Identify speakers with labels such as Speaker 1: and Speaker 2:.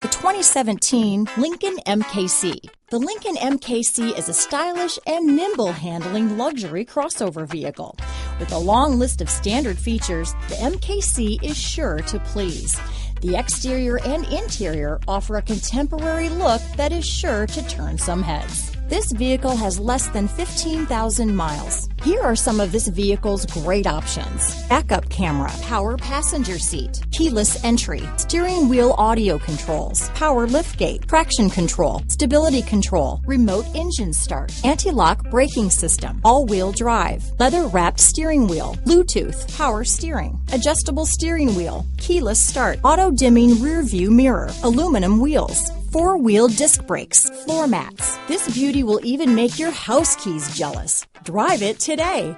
Speaker 1: The 2017 Lincoln MKC. The Lincoln MKC is a stylish and nimble handling luxury crossover vehicle. With a long list of standard features, the MKC is sure to please. The exterior and interior offer a contemporary look that is sure to turn some heads. This vehicle has less than 15,000 miles. Here are some of this vehicle's great options: backup camera, power passenger seat, keyless entry, steering wheel audio controls, power liftgate, traction control, stability control, remote engine start, anti-lock braking system, all-wheel drive, leather-wrapped steering wheel, Bluetooth, power steering, adjustable steering wheel, keyless start, auto-dimming rear view mirror, aluminum wheels, four-wheel disc brakes, floor mats. This beauty will even make your house keys jealous. Drive it today.